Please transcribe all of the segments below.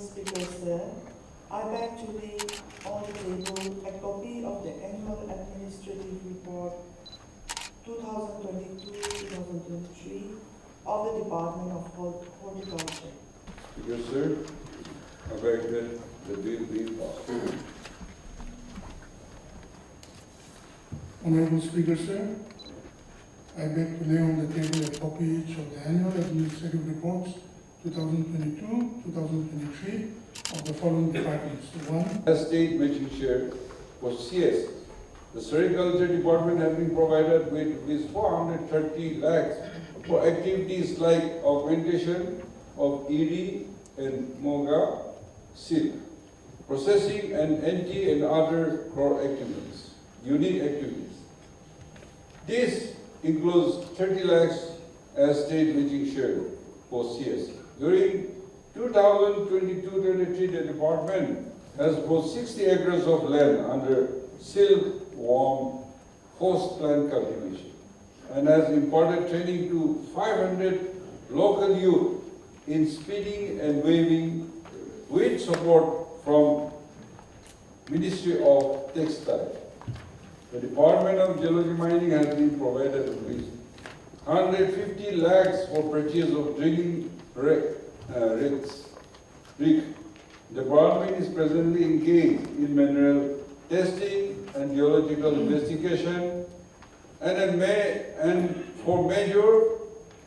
Speaker, sir, I beg to lay on the table a copy of the Annual Administrative Report 2022-2023 of the Department of Horticulture. Speaker, sir, I beg that the bill be passed. Honorable Speaker, sir, I beg to lay on the table a copy each of the Annual Administrative Reports 2022-2023 of the following departments. One, State matching share for CS. The Sericulture Department has been provided with rupees 430 lakhs for activities like augmentation of ED and Moga silk, processing and anti and other core activities, unique activities. This includes 30 lakhs as state matching share for CS. During 2022-23, the department has bought 60 acres of land under silkworm host plant cultivation and has imparted training to 500 local youth in spinning and weaving with support from Ministry of Textile. The Department of Geology Mining has been provided with 150 lakhs for purchase of drilling rigs. The department is presently engaged in mineral testing and geological investigation and for major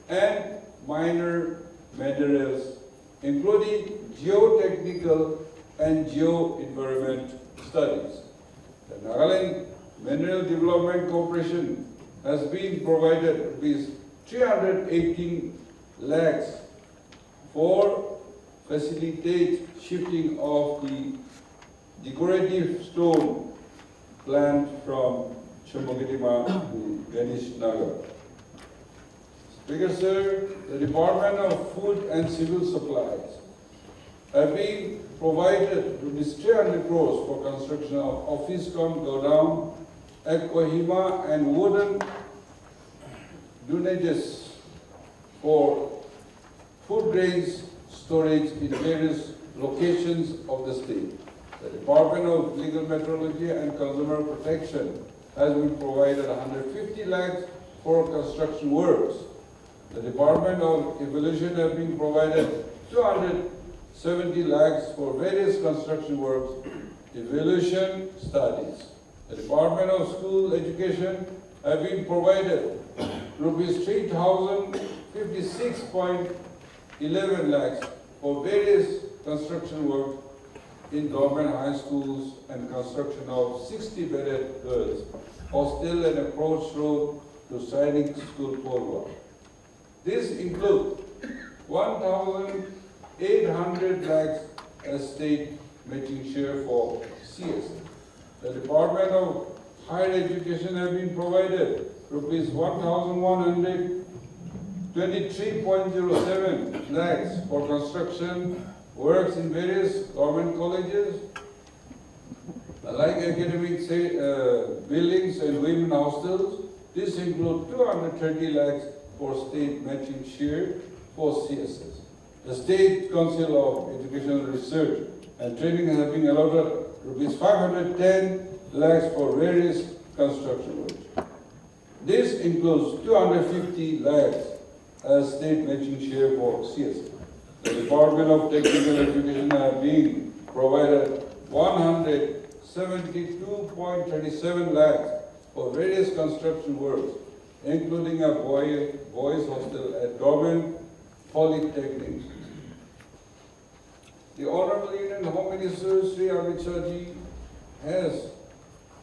and minor minerals, including geotechnical and geo-environment studies. The Nagaland Mineral Development Corporation has been provided with 318 lakhs for facilitate shifting of the decorative stone plant from Chambogitima to Ganesh Nagar. Speaker, sir, the Department of Food and Civil Supplies have been provided rupees 300 crores for construction of office godown at Kohima and wooden dunages for food grains storage in various locations of the state. The Department of Legal Metrology and Consumer Protection has been provided 150 lakhs for construction works. The Department of Evolution has been provided 270 lakhs for various construction works, evolution studies. The Department of School Education has been provided rupees 3,056.11 lakhs for various construction work in government high schools and construction of 60-bedded girls hostel and approach road to Sainik School Porwa. This includes 1,800 lakhs as state matching share for CS. The Department of Higher Education has been provided rupees 1,123.07 lakhs for construction works in various government colleges, like academic buildings and women hostels. This includes 230 lakhs for state matching share for CSS. The State Council of Educational Research and Training has been allotted rupees 510 lakhs for various construction works. This includes 250 lakhs as state matching share for CSS. The Department of Technical Education has been provided 172.37 lakhs for various construction works, including a boys' hostel at government polytechnics. The Honorable Union Home Minister Sri Amit Shahji has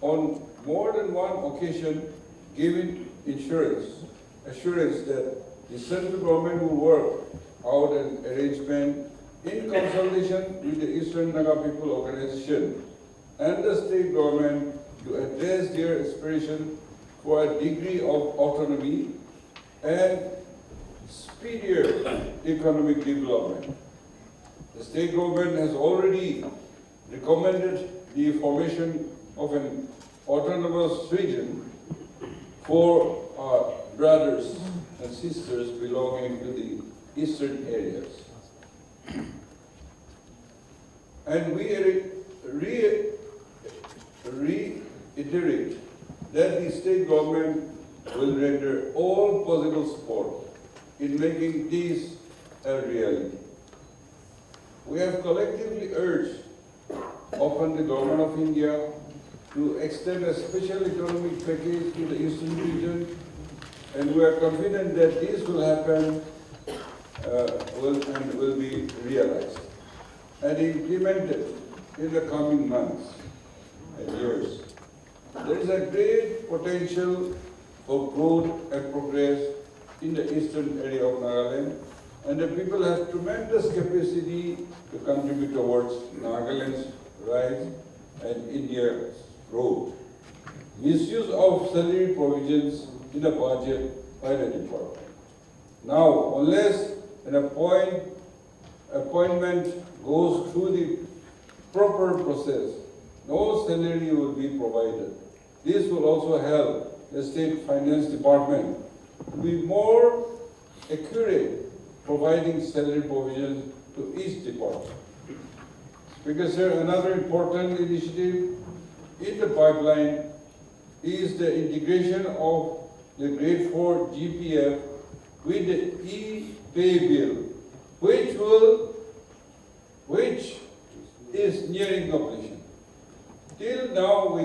on more than one occasion given assurance that the central government will work out an arrangement in consultation with the Eastern Naga People Organization and the state government to address their aspiration for a degree of autonomy and speedier economic development. The state government has already recommended the formation of an autonomous region for our brothers and sisters belonging to the eastern areas. And we reiterate that the state government will render all possible support in making this a reality. We have collectively urged upon the Government of India to extend a special economic package to the eastern region, and we are confident that this will happen will be realized and implemented in the coming months and years. There is a great potential for growth and progress in the eastern area of Nagaland, and the people have tremendous capacity to contribute towards Nagaland's rise and India's growth. Misuse of salary provisions in the budget by the department. Now, unless an appointment goes through the proper process, no salary will be provided. This will also help the State Finance Department to be more accurate providing salary provisions to each department. Because there another important initiative in the pipeline is the integration of the grade 4 GPF with the e-pay bill, which is nearing completion. Till now we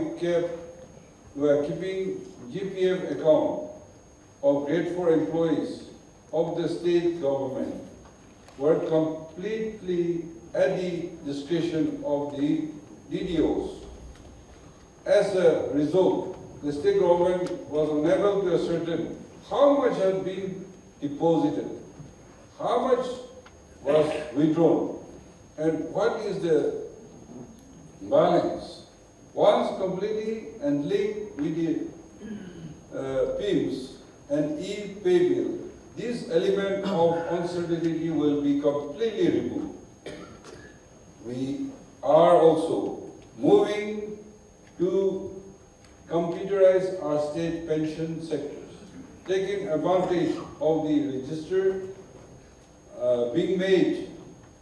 are keeping GPF account of grade 4 employees of the state government were completely at the discretion of the DDOs. As a result, the state government was unable to ascertain how much had been deposited, how much was withdrawn, and what is the balance. Once completely and linked with the PIMS and e-pay bill, this element of uncertainty will be completely removed. We are also moving to computerize our state pension sectors, taking advantage of the register being made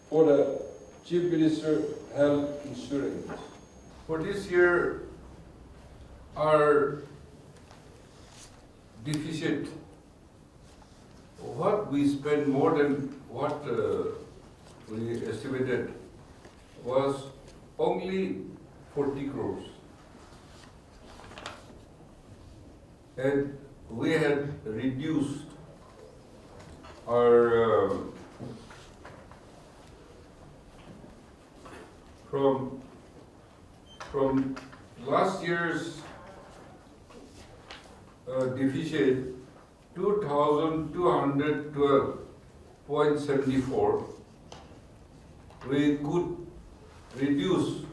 for the Chief Minister Health Insurance. For this year, our deficit, what we spent more than what we estimated was only 40 crores. And we had reduced our from last year's deficit 2,212.74, we could reduce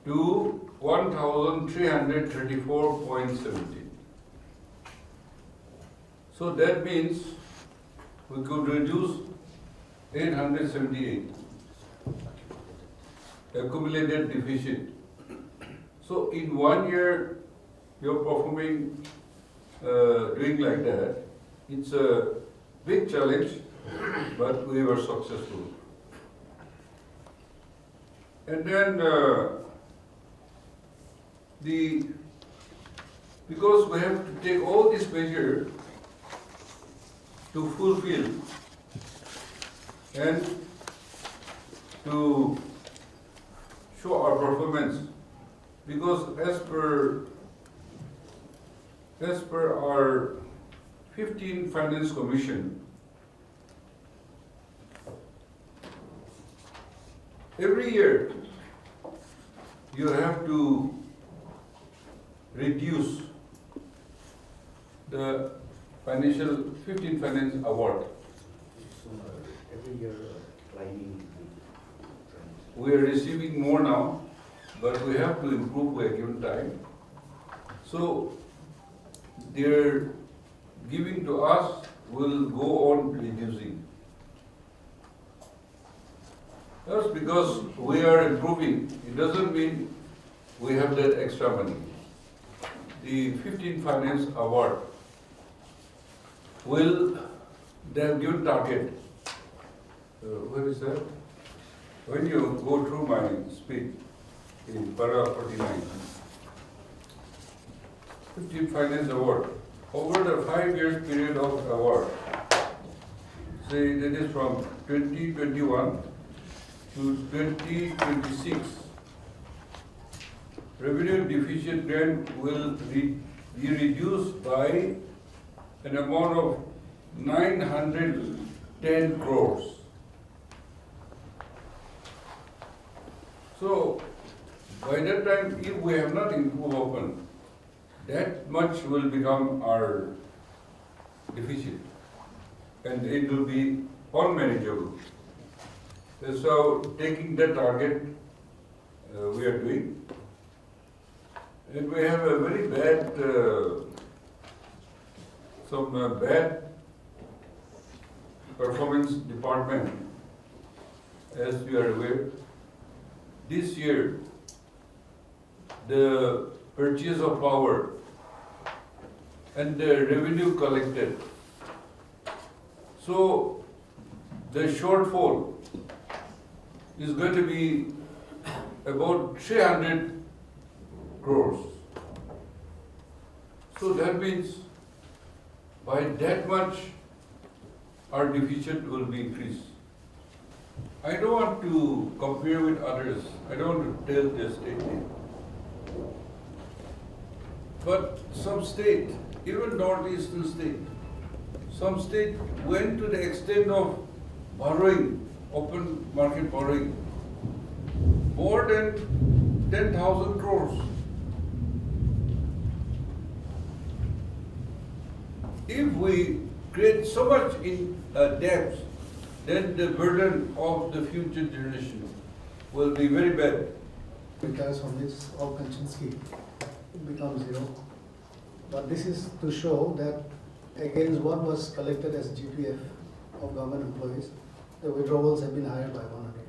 to 1,334.70. So that means we could reduce 878 accumulated deficit. So in 1 year, you're performing, doing like that. It's a big challenge, but we were successful. And then because we have to take all this measure to fulfill and to show our performance, because as per our 15 Finance Commission, every year you have to reduce the 15 finance award. Every year climbing. We are receiving more now, but we have to improve by a given time. So their giving to us will go on reducing. Just because we are improving, it doesn't mean we have that extra money. The 15 Finance Award they have given target. Where is that? When you go through my speech in para 49, 15 Finance Award, over the 5 years period of award, say that is from 2021 to 2026, revenue deficit grant will be reduced by an amount of 910 crores. So, by that time, if we have not improved open, that much will become our deficit, and it will be unmanageable. So, taking that target, we are doing. And we have a very bad, bad performance department, as you are aware. This year, the purchase of power and the revenue collected. So, the shortfall is going to be about 300 crores. So that means by that much our deficit will be increased. I don't want to compare with others. I don't want to tell their state name. But some state, even northeastern state, some state went to the extent of borrowing, open market borrowing, more than 10,000 crores. If we create so much in debt, then the burden of the future generation will be very bad. Because from which all pension scheme becomes zero. But this is to show that against what was collected as GPF of government employees, the withdrawals have been higher by 100.